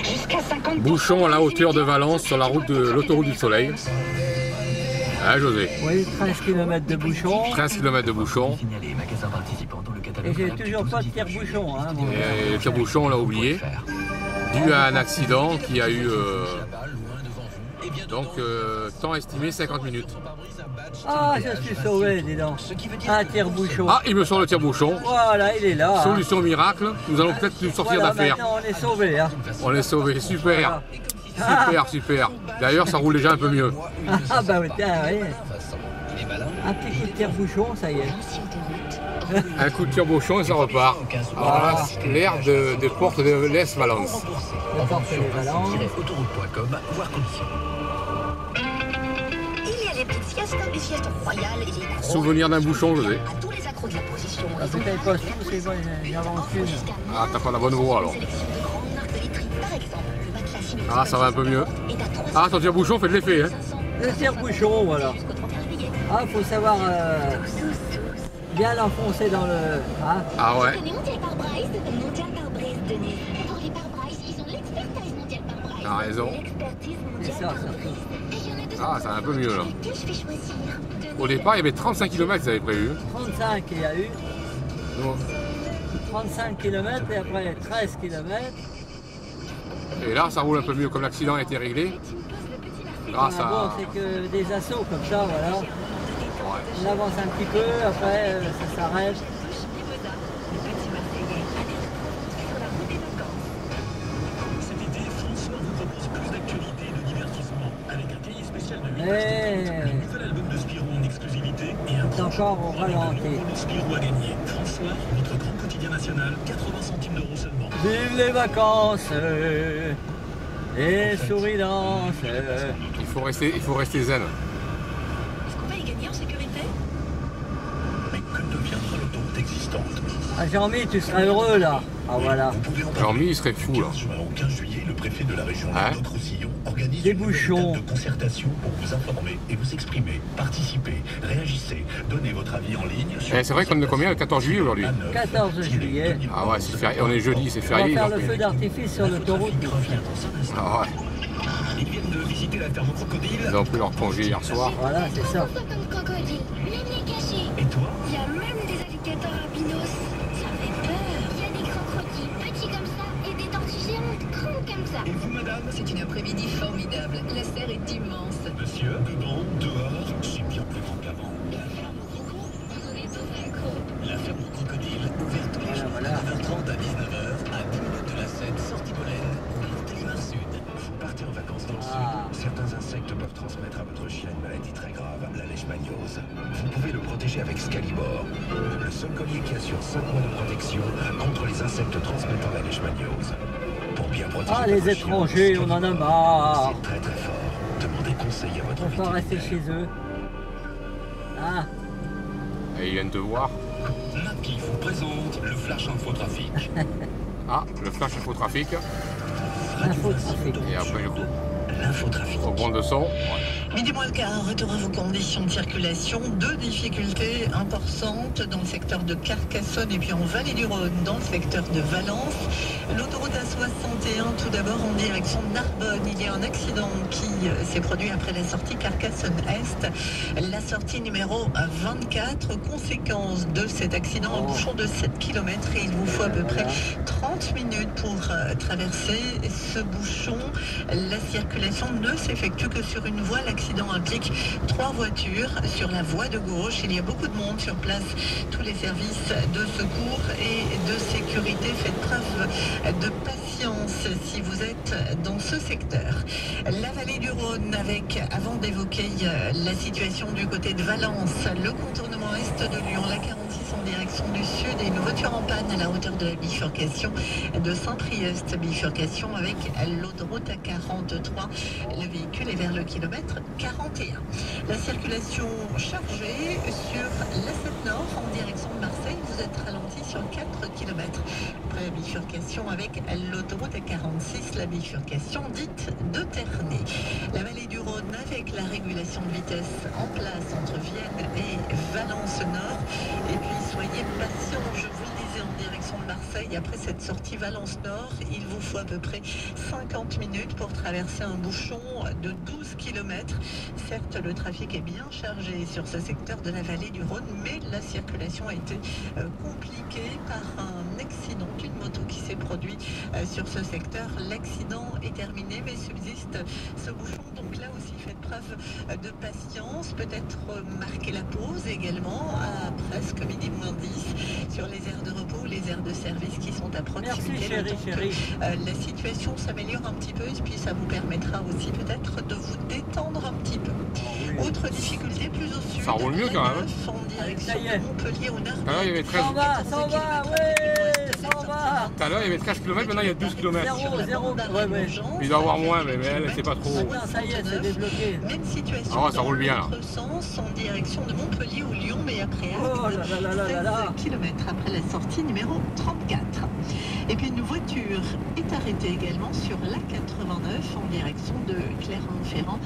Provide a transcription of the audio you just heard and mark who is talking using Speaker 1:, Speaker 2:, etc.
Speaker 1: Jusqu'à 50%.
Speaker 2: Bouchon à la hauteur de Valence sur la route de l'autoroute du Soleil. Hein, José?
Speaker 3: Oui, 13 km de bouchon.
Speaker 2: 13 km de bouchon.
Speaker 3: Et j'ai toujours pas de tire-bouchon. Hein,
Speaker 2: Et le tire-bouchon, on l'a oublié. Dû à un accident qui a eu. Temps estimé 50 minutes.
Speaker 3: Ah, je suis sauvé, dis donc. Un tire-bouchon.
Speaker 2: Ah, il me sort le tire-bouchon.
Speaker 3: Voilà, il est là.
Speaker 2: Solution miracle. Nous allons peut-être nous sortir
Speaker 3: Voilà,
Speaker 2: d'affaire.
Speaker 3: maintenant on est sauvé. Hein.
Speaker 2: On est sauvé. Super. Super, super. D'ailleurs, ça roule déjà un peu mieux.
Speaker 3: Ah, bah oui, tiens, oui. Un petit coup de tire-bouchon, ça y est.
Speaker 2: Un coup de tire-bouchon et ça repart. Alors là, c'est l'air de porte de l'Est Valence.
Speaker 3: La porte de Valence.
Speaker 4: Autoroute.com, voir conditions.
Speaker 1: Il y a les petites siestes, les siestes royales et les gros.
Speaker 2: Souvenir d'un bouchon, José.
Speaker 1: À tous les accros de la position.
Speaker 3: Ah, peut-être pas tous, c'est bon, j'avance une.
Speaker 2: Ah, t'as pas la bonne voie alors. Ah, ça va un peu mieux. Ah, ton tire-bouchon fait de l'effet, hein.
Speaker 3: Le tire-bouchon, voilà. Ah, faut savoir bien l'enfoncer dans le. Hein.
Speaker 2: Ah ouais. T'as raison.
Speaker 3: C'est ça, ça.
Speaker 2: Ah, ça va un peu mieux là. Au départ, il y avait 35 km, ça avait prévu.
Speaker 3: 35 il y a eu.
Speaker 2: Donc,
Speaker 3: 35 km et après 13 km.
Speaker 2: et là, ça roule un peu mieux, comme l'accident a été réglé. Grâce
Speaker 3: Bon,
Speaker 2: à.
Speaker 3: c'est que des assauts comme ça, voilà.
Speaker 2: Ouais.
Speaker 3: On avance un petit peu, après ça s'arrête. Mais c'est encore au ralenti.
Speaker 4: Spirou a gagné. François, notre grand quotidien national, 80 centimes d'euros seulement.
Speaker 3: Vive les vacances et souris-danse.
Speaker 2: Il faut rester zen.
Speaker 1: Est-ce qu'on va y gagner en sécurité?
Speaker 4: Mais que deviendra l'autoroute existante?
Speaker 3: Ah Jean-Mi, tu seras heureux là. Ah voilà.
Speaker 4: Vous pouvez en
Speaker 2: Jean-Mi, il serait fou là.
Speaker 4: 15 juin au 15 juillet, le préfet de la région
Speaker 2: Hein?
Speaker 4: Languedoc-Roussillon organise
Speaker 3: Des
Speaker 4: une nouvelle
Speaker 3: bouchons.
Speaker 4: étape de concertation pour vous informer et vous exprimer. Participez, réagissez, donnez votre avis en ligne. Sur
Speaker 2: Eh, c'est vrai qu'on est combien? Le 14 juillet aujourd'hui?
Speaker 3: 14 juillet.
Speaker 2: Ah ouais, c'est férié. On est jeudi, c'est
Speaker 3: On va
Speaker 2: férié.
Speaker 3: faire
Speaker 2: donc-
Speaker 3: le feu d'artifice sur l'autoroute.
Speaker 2: Ah ouais.
Speaker 4: Ils viennent de visiter la ferme crocodile.
Speaker 2: Ils ont pris leur congé hier soir.
Speaker 3: Voilà, c'est ça.
Speaker 5: Comme crocodile, même les cachés.
Speaker 4: Et toi?
Speaker 5: Il y a même des alligators albinos. Ça fait peur. Il y a des crocodiles petits comme ça et des tortues géantes grandes comme ça.
Speaker 4: Et vous, madame?
Speaker 1: C'est une après-midi formidable. La serre est immense.
Speaker 4: Monsieur, dedans, dehors, c'est bien plus grand qu'avant.
Speaker 5: On est tous accros.
Speaker 4: La ferme crocodile, ouverte tous les jours de 9h30 à 19h, à 10 minutes de la Seine, sortie de l'Aisne, Montélimar Sud. Vous partez en vacances dans le sud, certains insectes peuvent transmettre à votre chien une maladie très grave, la leishmaniose. Vous pouvez le protéger avec Scalibor, le seul collier qui assure 5 mois de protection contre les insectes transmettant la leishmaniose. Pour bien protéger
Speaker 3: Ah,
Speaker 4: votre
Speaker 3: les
Speaker 4: chien,
Speaker 3: étrangers, on en a
Speaker 4: Scalibor,
Speaker 3: marre.
Speaker 4: c'est très très fort. Demandez conseil à votre
Speaker 3: On va rester
Speaker 4: vétérinaire.
Speaker 3: chez eux. Ah,
Speaker 2: Et ils viennent te voir.
Speaker 4: Napi vous présente le flash infotrafic.
Speaker 2: Ah, le flash infotrafic.
Speaker 3: infotrafic.
Speaker 2: Et après, du coup,
Speaker 4: L'infotrafic.
Speaker 2: faut prendre le son. Ouais.
Speaker 1: Midi moins le quart, retour à vos conditions de circulation. Deux difficultés importantes dans le secteur de Carcassonne et puis en Vallée du Rhône, dans le secteur de Valence. L'autoroute A61, tout d'abord en direction de Narbonne. Il y a un accident qui s'est produit après la sortie Carcassonne-Est. La sortie numéro 24, conséquence de cet accident, un bouchon de 7 km et il vous faut à peu près 30 minutes pour traverser ce bouchon. La circulation ne s'effectue que sur une voie. L'accident implique 3 voitures sur la voie de gauche. Il y a beaucoup de monde sur place. Tous les services de secours et de sécurité. Faites preuve de patience si vous êtes dans ce secteur. La vallée du Rhône avec, avant d'évoquer la situation du côté de Valence, le contournement est de Lyon, la 46 en direction du sud et une voiture en panne à la hauteur de la bifurcation de Saint-Priest, bifurcation avec l'autoroute A43. Le véhicule est vers le kilomètre 41. La circulation chargée sur l'A7 Nord en direction de Marseille. Vous êtes ralenti sur 4 km. Après la bifurcation avec l'autoroute A46, la bifurcation dite de Ternay. La vallée du Rhône avec la régulation de vitesse en place entre Vienne et Valence Nord. Et puis soyez patients, je vous le disais, en direction direction de Marseille, après cette sortie Valence Nord, il vous faut à peu près 50 minutes pour traverser un bouchon de 12 km. Certes, le trafic est bien chargé sur ce secteur de la vallée du Rhône, mais la circulation a été compliquée par un accident d'une moto qui s'est produit sur ce secteur. L'accident est terminé, mais subsiste ce bouchon. Donc là aussi, faites preuve de patience. Peut-être marquer la pause également à presque midi moins 10 sur les aires de repos, les aires de service qui sont à proximité.
Speaker 3: Merci chérie.
Speaker 1: La situation s'améliore un petit peu et puis ça vous permettra aussi peut-être de vous détendre un petit peu. Autre difficulté plus au sud.
Speaker 2: Ça roule mieux quand même.
Speaker 1: En direction de Montpellier au nord.
Speaker 2: Ah, il y avait 13...
Speaker 3: Ça va, ouais, ça va.
Speaker 2: Tout à l'heure, il y avait 13 km, maintenant il y a 12 km.
Speaker 3: 0, ouais.
Speaker 2: Il doit y avoir moins, mais elle, c'est pas trop.
Speaker 3: Attends, ça y est, c'est débloqué.
Speaker 1: Même situation
Speaker 2: Ah, ça roule bien, là.
Speaker 1: dans l'autre sens, en direction de Montpellier ou Lyon, mais après
Speaker 3: Oh là là là.
Speaker 1: 16 km après la sortie numéro 34. Et puis une voiture est arrêtée également sur l'A89 en direction de Clermont-Ferrand.